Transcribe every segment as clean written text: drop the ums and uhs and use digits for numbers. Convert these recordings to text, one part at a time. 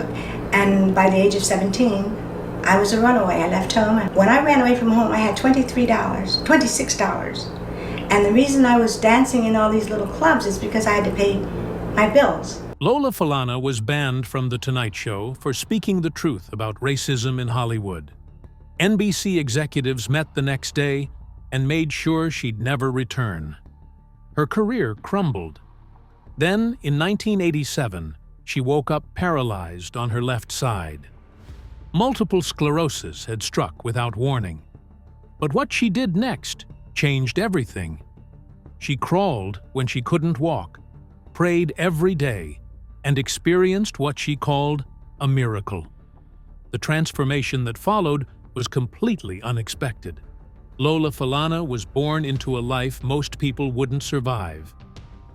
took. And by the age of 17, I was a runaway. I left home. When I ran away from home, I had $26. And the reason I was dancing in all these little clubs is because I had to pay my bills. Lola Falana was banned from The Tonight Show for speaking the truth about racism in Hollywood. NBC executives met the next day and made sure she'd never return. Her career crumbled. Then, in 1987, she woke up paralyzed on her left side. Multiple sclerosis had struck without warning. But what she did next changed everything. She crawled when she couldn't walk, prayed every day, and experienced what she called a miracle. The transformation that followed was completely unexpected. Lola Falana was born into a life most people wouldn't survive.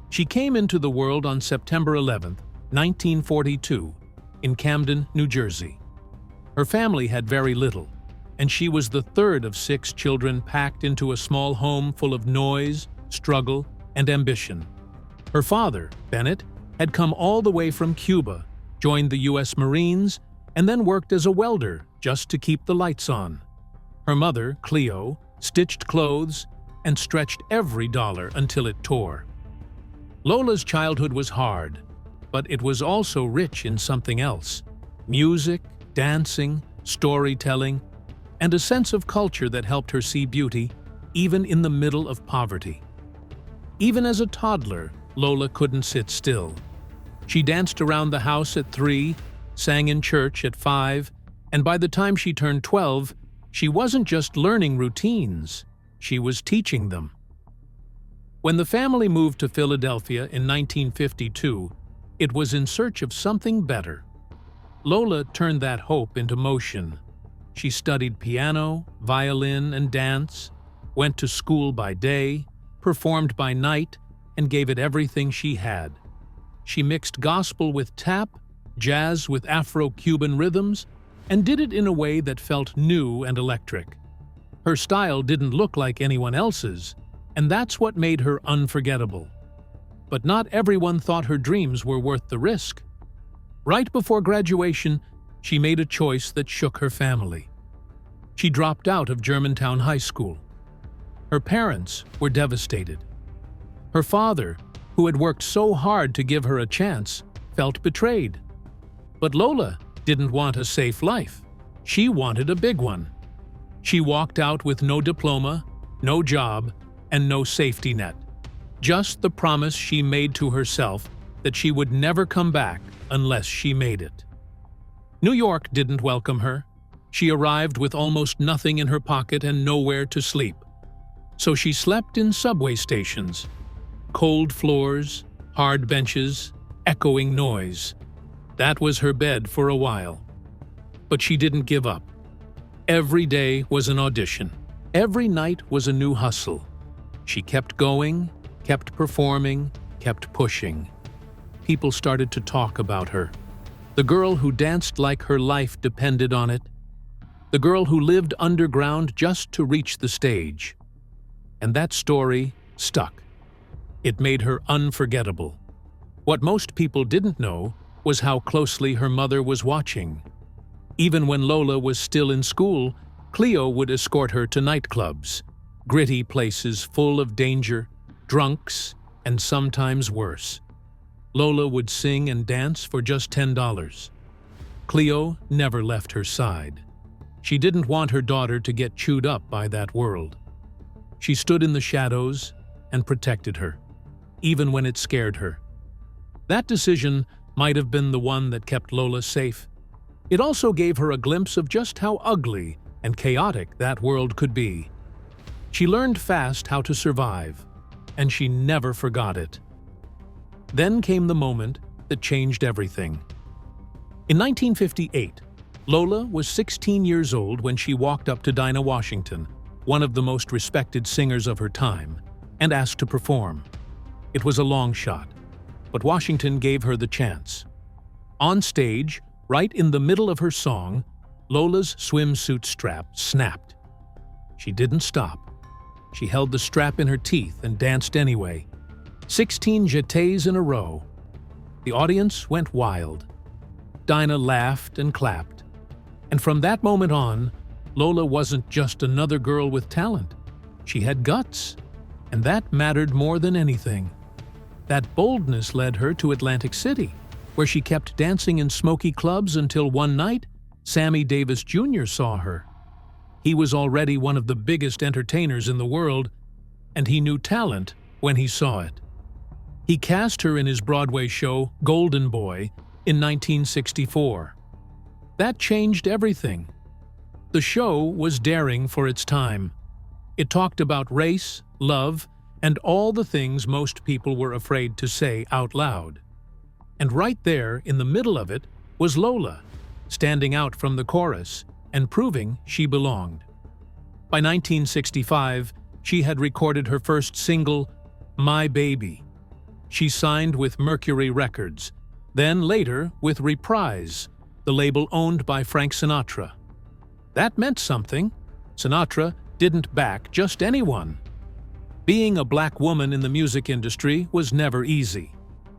She came into the world on September 11, 1942, in Camden, New Jersey. Her family had very little, and she was the third of 6 children packed into a small home full of noise, struggle, and ambition. Her father, Bennett, had come all the way from Cuba, joined the U.S. Marines, and then worked as a welder just to keep the lights on. Her mother, Cleo, stitched clothes and stretched every dollar until it tore. Lola's childhood was hard, but it was also rich in something else: music, dancing, storytelling, and a sense of culture that helped her see beauty even in the middle of poverty. Even as a toddler, Lola couldn't sit still. She danced around the house at 3, sang in church at 5, and by the time she turned 12, she wasn't just learning routines, she was teaching them. When the family moved to Philadelphia in 1952, it was in search of something better. Lola turned that hope into motion. She studied piano, violin, and dance, went to school by day, performed by night, and gave it everything she had. She mixed gospel with tap, jazz with Afro-Cuban rhythms, and did it in a way that felt new and electric. Her style didn't look like anyone else's, and that's what made her unforgettable. But not everyone thought her dreams were worth the risk. Right before graduation, she made a choice that shook her family. She dropped out of Germantown High School. Her parents were devastated. Her father, who had worked so hard to give her a chance, felt betrayed. But Lola didn't want a safe life. She wanted a big one. She walked out with no diploma, no job, and no safety net. Just the promise she made to herself that she would never come back unless she made it. New York didn't welcome her. She arrived with almost nothing in her pocket and nowhere to sleep. So she slept in subway stations. Cold floors, hard benches, echoing noise. That was her bed for a while. But she didn't give up. Every day was an audition. Every night was a new hustle. She kept going, kept performing, kept pushing. People started to talk about her. The girl who danced like her life depended on it. The girl who lived underground just to reach the stage. And that story stuck. It made her unforgettable. What most people didn't know was how closely her mother was watching. Even when Lola was still in school, Cleo would escort her to nightclubs, gritty places full of danger, drunks, and sometimes worse. Lola would sing and dance for just $10. Cleo never left her side. She didn't want her daughter to get chewed up by that world. She stood in the shadows and protected her, even when it scared her. That decision might have been the one that kept Lola safe. It also gave her a glimpse of just how ugly and chaotic that world could be. She learned fast how to survive, and she never forgot it. Then came the moment that changed everything. In 1958, Lola was 16 years old when she walked up to Dinah Washington, one of the most respected singers of her time, and asked to perform. It was a long shot, but Washington gave her the chance. On stage, right in the middle of her song, Lola's swimsuit strap snapped. She didn't stop. She held the strap in her teeth and danced anyway. 16 jetés in a row. The audience went wild. Dinah laughed and clapped. And from that moment on, Lola wasn't just another girl with talent. She had guts, and that mattered more than anything. That boldness led her to Atlantic City, where she kept dancing in smoky clubs until one night, Sammy Davis Jr. saw her. He was already one of the biggest entertainers in the world, and he knew talent when he saw it. He cast her in his Broadway show, Golden Boy, in 1964. That changed everything. The show was daring for its time. It talked about race, love, and all the things most people were afraid to say out loud. And right there, in the middle of it, was Lola, standing out from the chorus and proving she belonged. By 1965, she had recorded her first single, My Baby. She signed with Mercury Records, then later with Reprise, the label owned by Frank Sinatra. That meant something. Sinatra didn't back just anyone. Being a black woman in the music industry was never easy.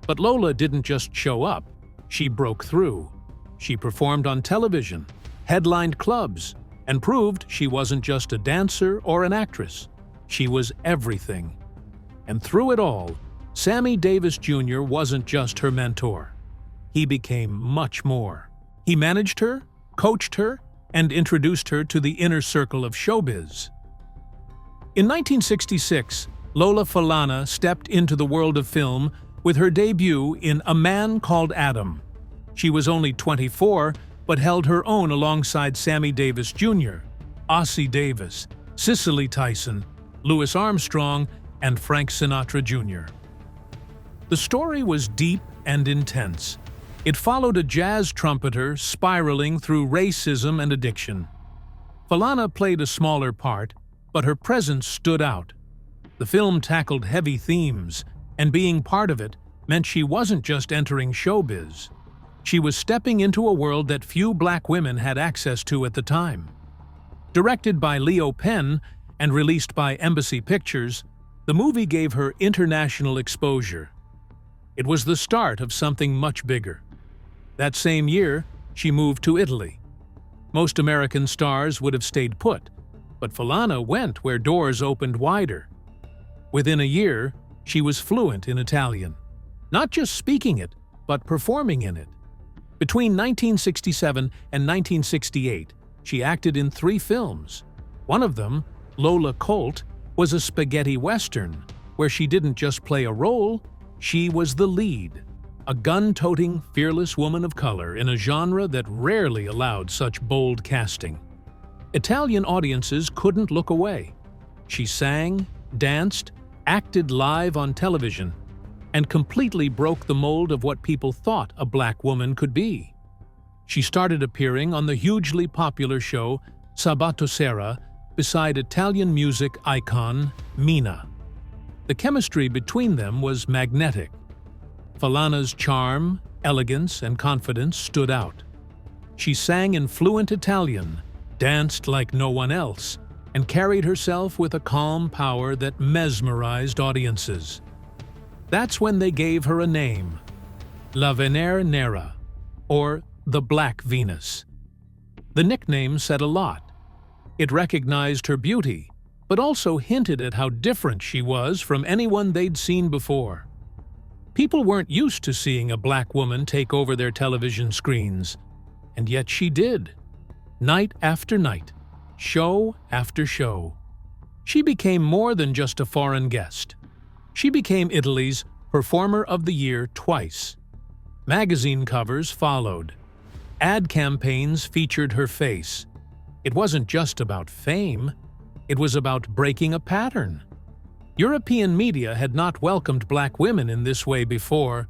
But Lola didn't just show up, she broke through. She performed on television, headlined clubs, and proved she wasn't just a dancer or an actress. She was everything. And through it all, Sammy Davis Jr. wasn't just her mentor. He became much more. He managed her, coached her, and introduced her to the inner circle of showbiz. In 1966, Lola Falana stepped into the world of film with her debut in A Man Called Adam. She was only 24, but held her own alongside Sammy Davis Jr., Ossie Davis, Cicely Tyson, Louis Armstrong, and Frank Sinatra Jr. The story was deep and intense. It followed a jazz trumpeter spiraling through racism and addiction. Falana played a smaller part, but her presence stood out. The film tackled heavy themes, and being part of it meant she wasn't just entering showbiz. She was stepping into a world that few black women had access to at the time. Directed by Leo Penn and released by Embassy Pictures, the movie gave her international exposure. It was the start of something much bigger. That same year, she moved to Italy. Most American stars would have stayed put, but Falana went where doors opened wider. Within a year, she was fluent in Italian, not just speaking it, but performing in it. Between 1967 and 1968, she acted in 3 films. One of them, Lola Colt, was a spaghetti western, where she didn't just play a role, she was the lead. A gun-toting, fearless woman of color in a genre that rarely allowed such bold casting. Italian audiences couldn't look away. She sang, danced, acted live on television, and completely broke the mold of what people thought a black woman could be. She started appearing on the hugely popular show Sabato Sera beside Italian music icon Mina. The chemistry between them was magnetic. Falana's charm, elegance, and confidence stood out. She sang in fluent Italian, danced like no one else, and carried herself with a calm power that mesmerized audiences. That's when they gave her a name, La Venere Nera, or the Black Venus. The nickname said a lot. It recognized her beauty, but also hinted at how different she was from anyone they'd seen before. People weren't used to seeing a black woman take over their television screens, and yet she did. Night after night, show after show. She became more than just a foreign guest. She became Italy's Performer of the Year twice. Magazine covers followed. Ad campaigns featured her face. It wasn't just about fame, it was about breaking a pattern. European media had not welcomed black women in this way before.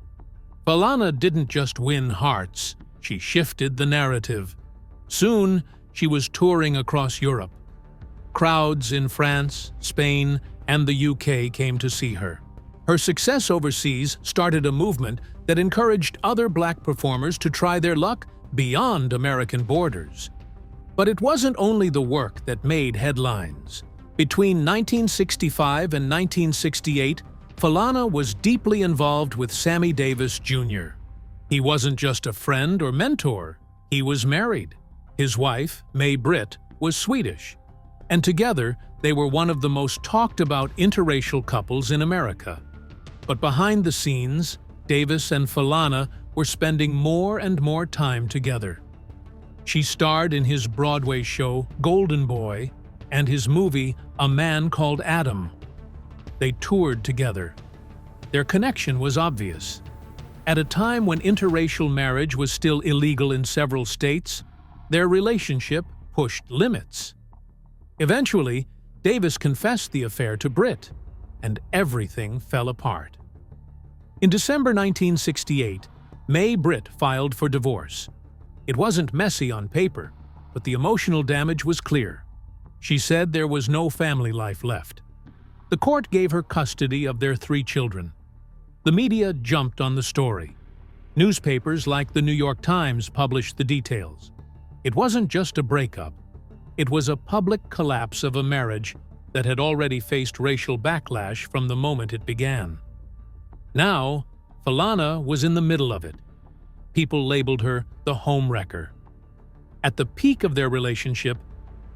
Falana didn't just win hearts, she shifted the narrative. Soon, she was touring across Europe. Crowds in France, Spain, and the UK came to see her. Her success overseas started a movement that encouraged other black performers to try their luck beyond American borders. But it wasn't only the work that made headlines. Between 1965 and 1968, Falana was deeply involved with Sammy Davis Jr. He wasn't just a friend or mentor, he was married. His wife, May Britt, was Swedish, and together they were one of the most talked about interracial couples in America. But behind the scenes, Davis and Falana were spending more and more time together. She starred in his Broadway show Golden Boy and his movie A Man Called Adam. They toured together. Their connection was obvious. At a time when interracial marriage was still illegal in several states, their relationship pushed limits. Eventually, Davis confessed the affair to Britt, and everything fell apart. In December 1968, May Britt filed for divorce. It wasn't messy on paper, but the emotional damage was clear. She said there was no family life left. The court gave her custody of their 3 children. The media jumped on the story. Newspapers like the New York Times published the details. It wasn't just a breakup. It was a public collapse of a marriage that had already faced racial backlash from the moment it began. Now, Falana was in the middle of it. People labeled her the homewrecker. At the peak of their relationship,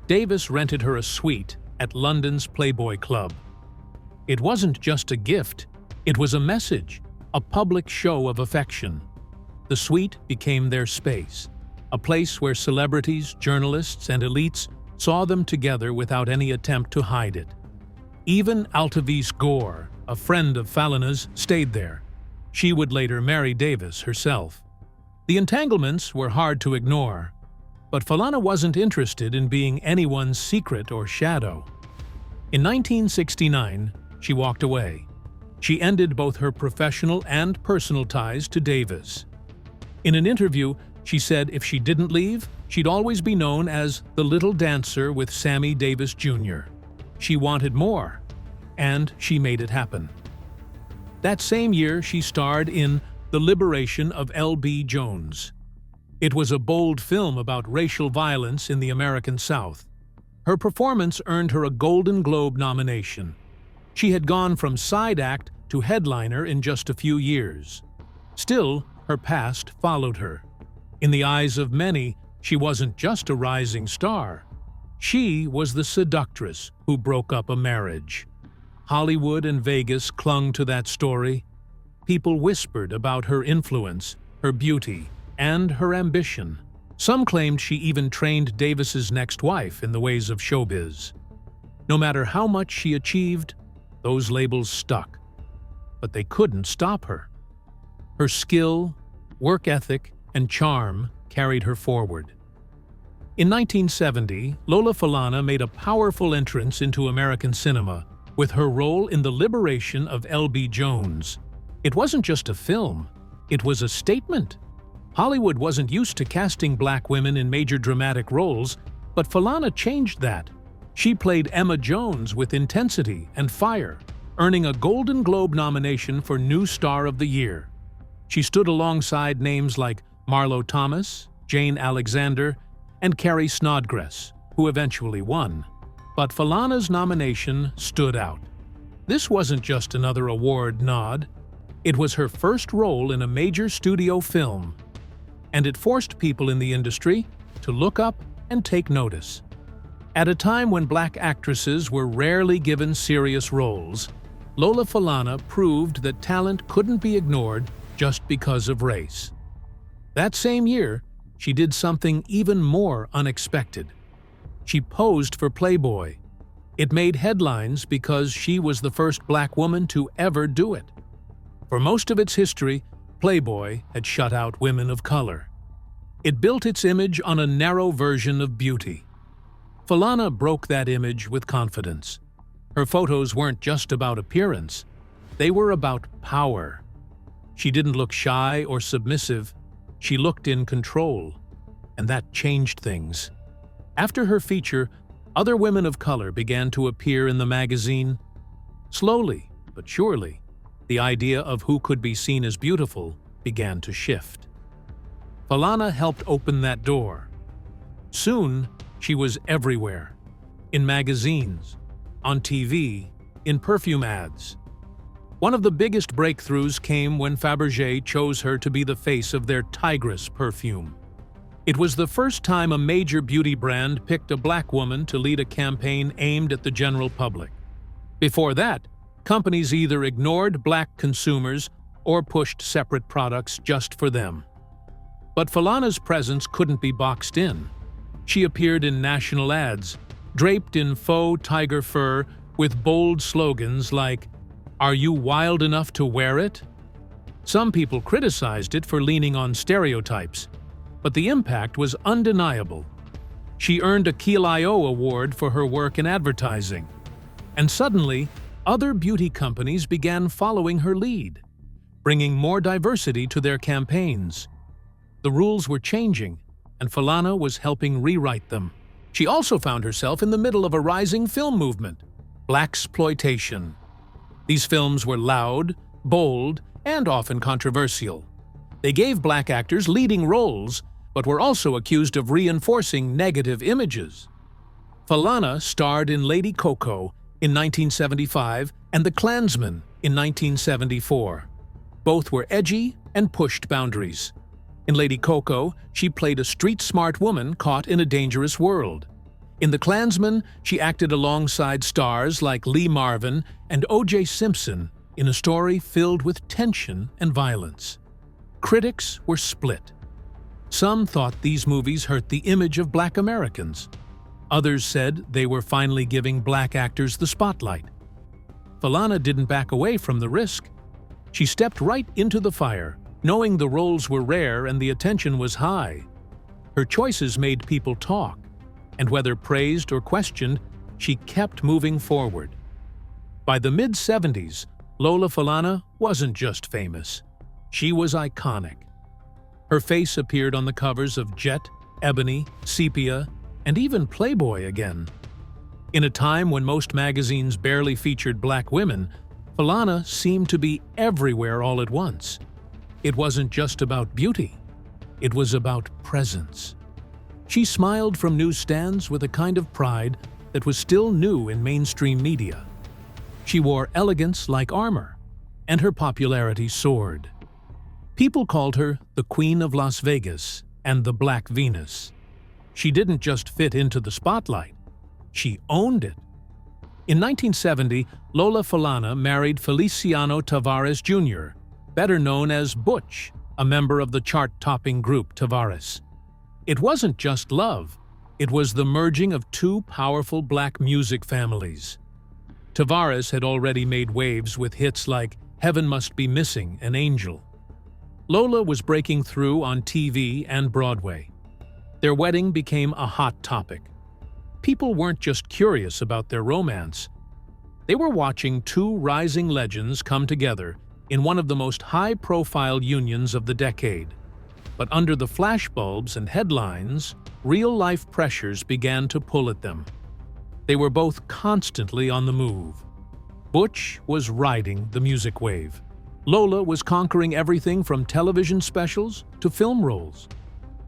Davis rented her a suite at London's Playboy Club. It wasn't just a gift, it was a message, a public show of affection. The suite became their space, a place where celebrities, journalists, and elites saw them together without any attempt to hide it. Even Altavice Gore, a friend of Falana's, stayed there. She would later marry Davis herself. The entanglements were hard to ignore, but Falana wasn't interested in being anyone's secret or shadow. In 1969, she walked away. She ended both her professional and personal ties to Davis. In an interview, she said if she didn't leave, she'd always be known as the Little Dancer with Sammy Davis Jr. She wanted more, and she made it happen. That same year, she starred in The Liberation of L.B. Jones. It was a bold film about racial violence in the American South. Her performance earned her a Golden Globe nomination. She had gone from side act to headliner in just a few years. Still, her past followed her. In the eyes of many, she wasn't just a rising star. She was the seductress who broke up a marriage. Hollywood and Vegas clung to that story. People whispered about her influence, her beauty, and her ambition. Some claimed she even trained Davis's next wife in the ways of showbiz. No matter how much she achieved, those labels stuck. But they couldn't stop her. Her skill, work ethic, and charm carried her forward. In 1970, Lola Falana made a powerful entrance into American cinema with her role in The Liberation of L.B. Jones. It wasn't just a film, it was a statement. Hollywood wasn't used to casting black women in major dramatic roles, but Falana changed that. She played Emma Jones with intensity and fire, earning a Golden Globe nomination for New Star of the Year. She stood alongside names like Marlo Thomas, Jane Alexander, and Carrie Snodgrass, who eventually won. But Falana's nomination stood out. This wasn't just another award nod. It was her first role in a major studio film, and it forced people in the industry to look up and take notice. At a time when black actresses were rarely given serious roles, Lola Falana proved that talent couldn't be ignored just because of race. That same year, she did something even more unexpected. She posed for Playboy. It made headlines because she was the first black woman to ever do it. For most of its history, Playboy had shut out women of color. It built its image on a narrow version of beauty. Falana broke that image with confidence. Her photos weren't just about appearance, they were about power. She didn't look shy or submissive, she looked in control, and that changed things. After her feature, other women of color began to appear in the magazine. Slowly, but surely, the idea of who could be seen as beautiful began to shift. Falana helped open that door. Soon, she was everywhere. In magazines, on TV, in perfume ads. One of the biggest breakthroughs came when Fabergé chose her to be the face of their Tigress perfume. It was the first time a major beauty brand picked a black woman to lead a campaign aimed at the general public. Before that, companies either ignored black consumers or pushed separate products just for them. But Falana's presence couldn't be boxed in. She appeared in national ads, draped in faux tiger fur with bold slogans like, "Are you wild enough to wear it?" Some people criticized it for leaning on stereotypes, but the impact was undeniable. She earned a Keel-IO award for her work in advertising. And suddenly, other beauty companies began following her lead, bringing more diversity to their campaigns. The rules were changing, and Falana was helping rewrite them. She also found herself in the middle of a rising film movement, blaxploitation. These films were loud, bold, and often controversial. They gave black actors leading roles, but were also accused of reinforcing negative images. Falana starred in Lady Coco in 1975 and The Klansman in 1974. Both were edgy and pushed boundaries. In Lady Coco, she played a street-smart woman caught in a dangerous world. In The Klansman, she acted alongside stars like Lee Marvin and O.J. Simpson in a story filled with tension and violence. Critics were split. Some thought these movies hurt the image of black Americans. Others said they were finally giving black actors the spotlight. Falana didn't back away from the risk. She stepped right into the fire, knowing the roles were rare and the attention was high. Her choices made people talk, and whether praised or questioned, she kept moving forward. By the mid-70s, Lola Falana wasn't just famous. She was iconic. Her face appeared on the covers of Jet, Ebony, Sepia, and even Playboy again. In a time when most magazines barely featured black women, Falana seemed to be everywhere all at once. It wasn't just about beauty. It was about presence. She smiled from newsstands with a kind of pride that was still new in mainstream media. She wore elegance like armor, and her popularity soared. People called her the Queen of Las Vegas and the Black Venus. She didn't just fit into the spotlight. She owned it. In 1970, Lola Falana married Feliciano Tavares Jr., better known as Butch, a member of the chart-topping group Tavares. It wasn't just love. It was the merging of two powerful black music families. Tavares had already made waves with hits like Heaven Must Be Missing and Angel. Lola was breaking through on TV and Broadway. Their wedding became a hot topic. People weren't just curious about their romance. They were watching two rising legends come together in one of the most high-profile unions of the decade. But under the flashbulbs and headlines, real-life pressures began to pull at them. They were both constantly on the move. Butch was riding the music wave. Lola was conquering everything from television specials to film roles.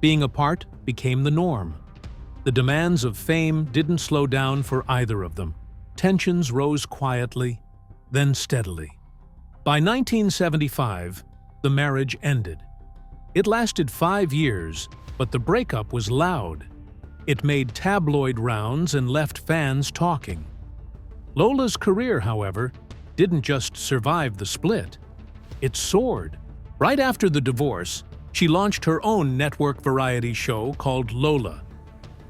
Being apart became the norm. The demands of fame didn't slow down for either of them. Tensions rose quietly, then steadily. By 1975, the marriage ended. It lasted 5 years, but the breakup was loud. It made tabloid rounds and left fans talking. Lola's career, however, didn't just survive the split. It soared. Right after the divorce, she launched her own network variety show called Lola.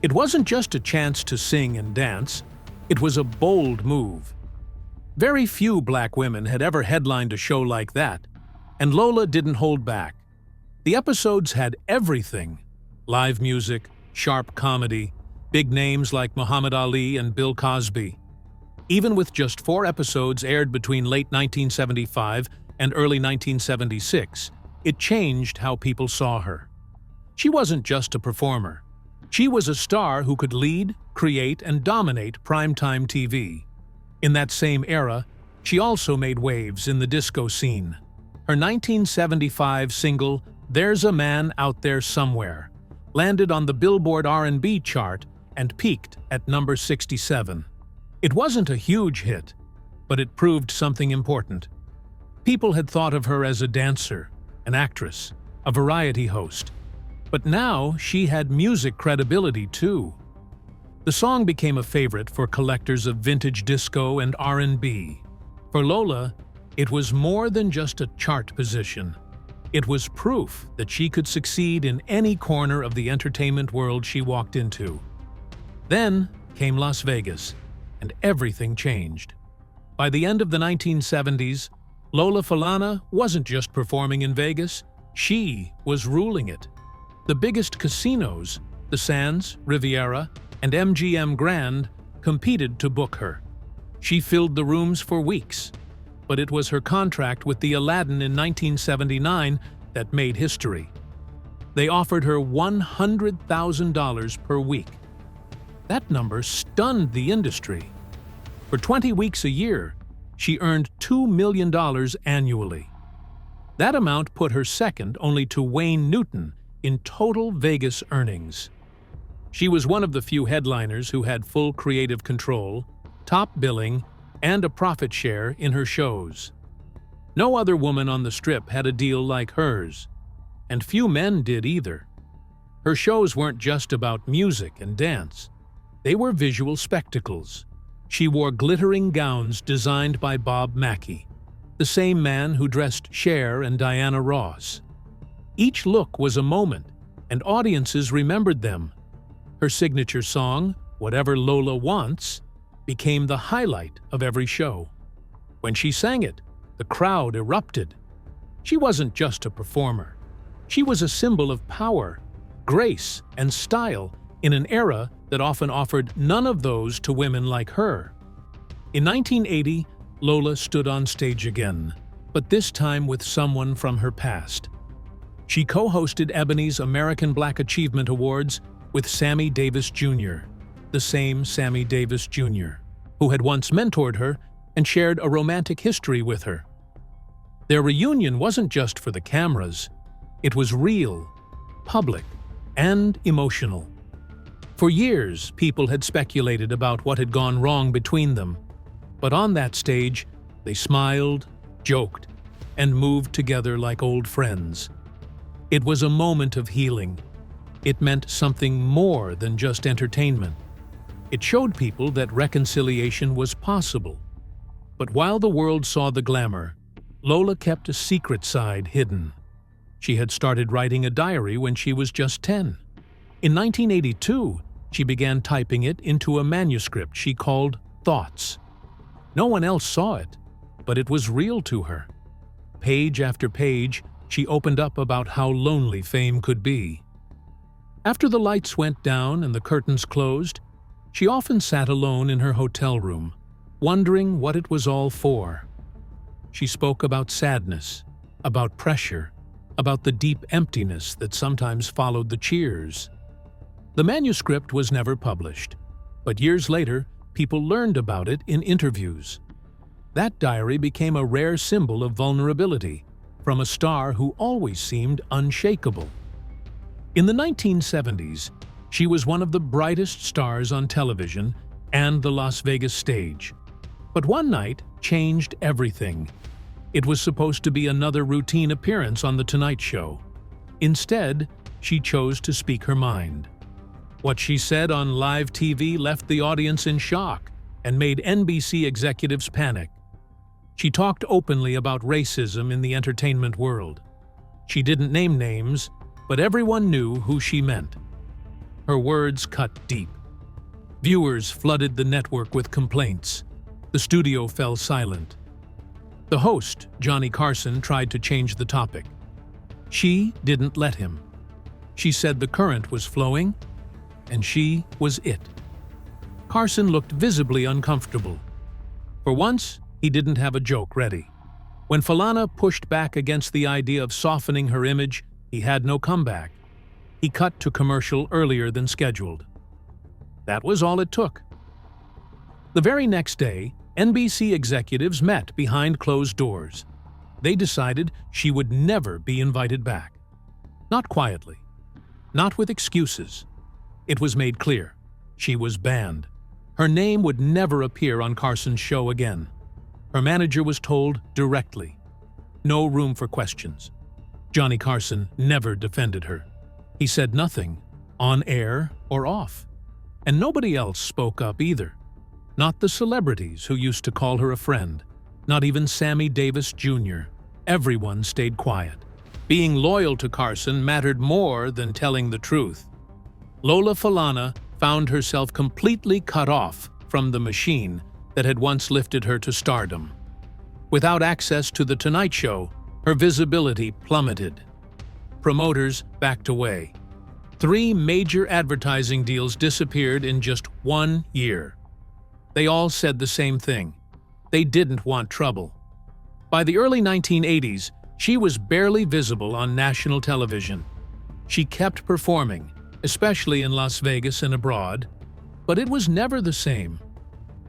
It wasn't just a chance to sing and dance. It was a bold move. Very few black women had ever headlined a show like that, and Lola didn't hold back. The episodes had everything: live music, sharp comedy, big names like Muhammad Ali and Bill Cosby. Even with just 4 episodes aired between late 1975 and early 1976, it changed how people saw her. She wasn't just a performer. She was a star who could lead, create, and dominate primetime TV. In that same era, she also made waves in the disco scene. Her 1975 single, There's a Man Out There Somewhere, landed on the Billboard R&B chart and peaked at number 67. It wasn't a huge hit, but it proved something important. People had thought of her as a dancer, an actress, a variety host. But now she had music credibility too. The song became a favorite for collectors of vintage disco and R&B. For Lola, it was more than just a chart position. It was proof that she could succeed in any corner of the entertainment world she walked into. Then came Las Vegas, and everything changed. By the end of the 1970s, Lola Falana wasn't just performing in Vegas, she was ruling it. The biggest casinos, the Sands, Riviera, and MGM Grand, competed to book her. She filled the rooms for weeks, but it was her contract with the Aladdin in 1979 that made history. They offered her $100,000 per week. That number stunned the industry. For 20 weeks a year, she earned $2 million annually. That amount put her second only to Wayne Newton in total Vegas earnings. She was one of the few headliners who had full creative control, top billing, and a profit share in her shows. No other woman on the Strip had a deal like hers, and few men did either. Her shows weren't just about music and dance. They were visual spectacles. She wore glittering gowns designed by Bob Mackie, the same man who dressed Cher and Diana Ross. Each look was a moment, and audiences remembered them. Her signature song, Whatever Lola Wants, became the highlight of every show. When she sang it, the crowd erupted. She wasn't just a performer. She was a symbol of power, grace, and style in an era that often offered none of those to women like her. In 1980, Lola stood on stage again, but this time with someone from her past. She co-hosted Ebony's American Black Achievement Awards with Sammy Davis Jr., the same Sammy Davis Jr., who had once mentored her and shared a romantic history with her. Their reunion wasn't just for the cameras. It was real, public, and emotional. For years, people had speculated about what had gone wrong between them. But on that stage, they smiled, joked, and moved together like old friends. It was a moment of healing. It meant something more than just entertainment. It showed people that reconciliation was possible. But while the world saw the glamour, Lola kept a secret side hidden. She had started writing a diary when she was just 10. In 1982, she began typing it into a manuscript she called Thoughts. No one else saw it, but it was real to her. Page after page, she opened up about how lonely fame could be. After the lights went down and the curtains closed, she often sat alone in her hotel room, wondering what it was all for. She spoke about sadness, about pressure, about the deep emptiness that sometimes followed the cheers. The manuscript was never published, but years later, people learned about it in interviews. That diary became a rare symbol of vulnerability from a star who always seemed unshakable. In the 1970s, she was one of the brightest stars on television and the Las Vegas stage. But one night changed everything. It was supposed to be another routine appearance on The Tonight Show. Instead, she chose to speak her mind. What she said on live TV left the audience in shock and made NBC executives panic. She talked openly about racism in the entertainment world. She didn't name names, but everyone knew who she meant. Her words cut deep. Viewers flooded the network with complaints. The studio fell silent. The host, Johnny Carson, tried to change the topic. She didn't let him. She said the current was flowing, and she was it. Carson looked visibly uncomfortable. For once, he didn't have a joke ready. When Falana pushed back against the idea of softening her image, he had no comeback. He cut to commercial earlier than scheduled. That was all it took. The very next day, NBC executives met behind closed doors. They decided she would never be invited back. Not quietly. Not with excuses. It was made clear. She was banned. Her name would never appear on Carson's show again. Her manager was told directly, No room for questions. Johnny Carson never defended her. He said nothing, on air or off. And nobody else spoke up either. Not the celebrities who used to call her a friend. Not even Sammy Davis Jr. Everyone stayed quiet. Being loyal to Carson mattered more than telling the truth. Lola Falana found herself completely cut off from the machine that had once lifted her to stardom. Without access to The Tonight Show, her visibility plummeted. Promoters backed away. 3 major advertising deals disappeared in just 1 year. They all said the same thing. They didn't want trouble. By the early 1980s, she was barely visible on national television. She kept performing, especially in Las Vegas and abroad, but it was never the same.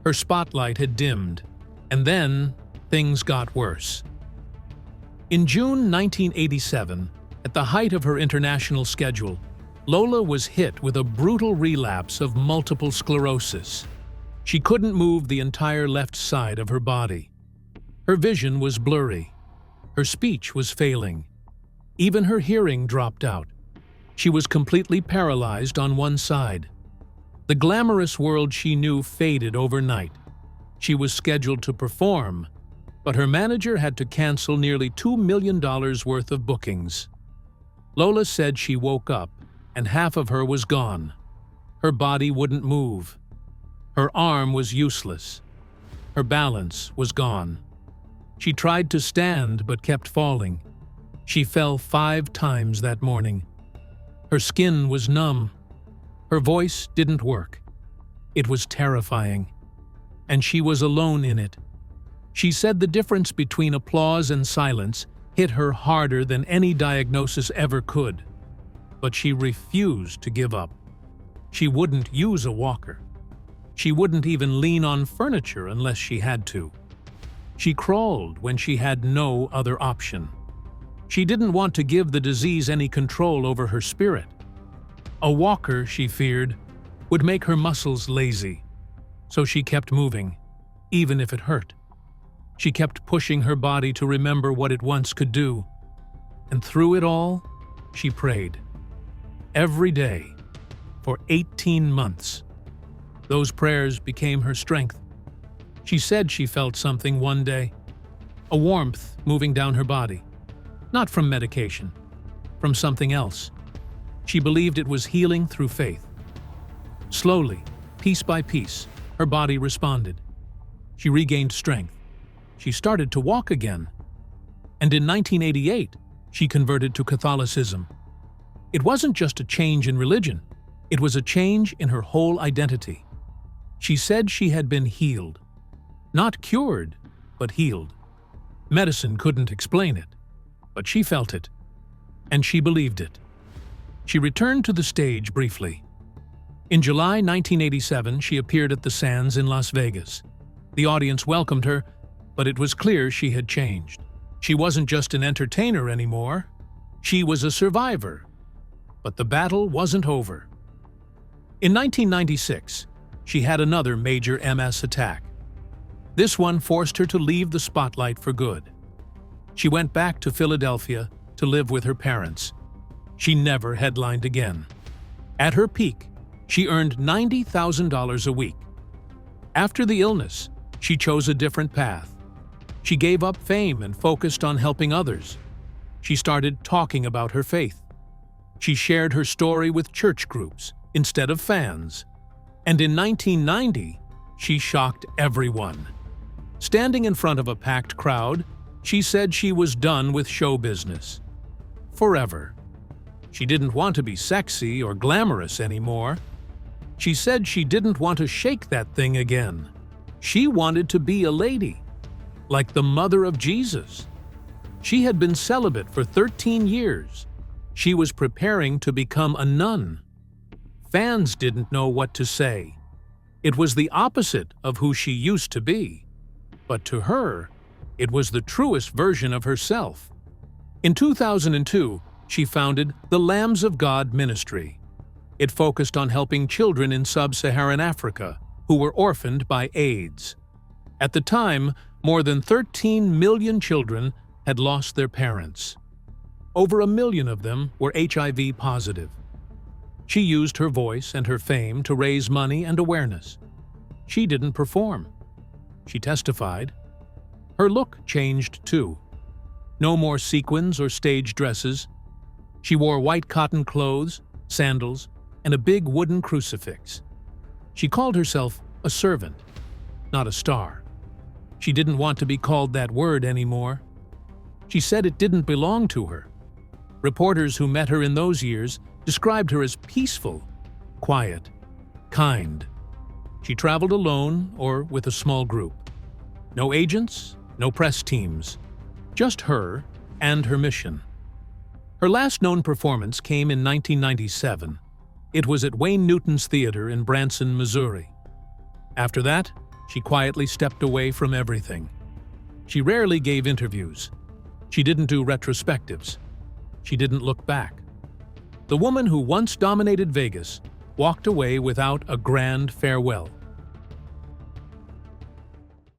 Her spotlight had dimmed, and then things got worse. In June 1987, at the height of her international schedule, Lola was hit with a brutal relapse of multiple sclerosis. She couldn't move the entire left side of her body. Her vision was blurry. Her speech was failing. Even her hearing dropped out. She was completely paralyzed on one side. The glamorous world she knew faded overnight. She was scheduled to perform, but her manager had to cancel nearly $2 million worth of bookings. Lola said she woke up and half of her was gone. Her body wouldn't move. Her arm was useless. Her balance was gone. She tried to stand but kept falling. She fell 5 times that morning. Her skin was numb. Her voice didn't work. It was terrifying. And she was alone in it. She said the difference between applause and silence hit her harder than any diagnosis ever could. But she refused to give up. She wouldn't use a walker. She wouldn't even lean on furniture unless she had to. She crawled when she had no other option. She didn't want to give the disease any control over her spirit. A walker, she feared, would make her muscles lazy. So she kept moving, even if it hurt. She kept pushing her body to remember what it once could do. And through it all, she prayed. Every day, for 18 months. Those prayers became her strength. She said she felt something one day, a warmth moving down her body. Not from medication, from something else. She believed it was healing through faith. Slowly, piece by piece, her body responded. She regained strength. She started to walk again. And in 1988, she converted to Catholicism. It wasn't just a change in religion. It was a change in her whole identity. She said she had been healed. Not cured, but healed. Medicine couldn't explain it, but she felt it, and she believed it. She returned to the stage briefly. In July 1987, she appeared at the Sands in Las Vegas. The audience welcomed her, but it was clear she had changed. She wasn't just an entertainer anymore. She was a survivor. But the battle wasn't over. In 1996, she had another major MS attack. This one forced her to leave the spotlight for good. She went back to Philadelphia to live with her parents. She never headlined again. At her peak, she earned $90,000 a week. After the illness, she chose a different path. She gave up fame and focused on helping others. She started talking about her faith. She shared her story with church groups instead of fans. And in 1990, she shocked everyone. Standing in front of a packed crowd, she said she was done with show business. Forever. She didn't want to be sexy or glamorous anymore. She said she didn't want to shake that thing again. She wanted to be a lady, like the mother of Jesus. She had been celibate for 13 years. She was preparing to become a nun. Fans didn't know what to say. It was the opposite of who she used to be. But to her, it was the truest version of herself. In 2002, she founded the Lambs of God Ministry. It focused on helping children in sub-Saharan Africa who were orphaned by AIDS. At the time, more than 13 million children had lost their parents. Over 1 million of them were HIV positive. She used her voice and her fame to raise money and awareness. She didn't perform. She testified. Her look changed too. No more sequins or stage dresses. She wore white cotton clothes, sandals, and a big wooden crucifix. She called herself a servant, not a star. She didn't want to be called that word anymore. She said it didn't belong to her. Reporters who met her in those years described her as peaceful, quiet, kind. She traveled alone or with a small group. No agents, no press teams, just her and her mission. Her last known performance came in 1997. It was at Wayne Newton's Theater in Branson, Missouri. After that, she quietly stepped away from everything. She rarely gave interviews. She didn't do retrospectives. She didn't look back. The woman who once dominated Vegas walked away without a grand farewell.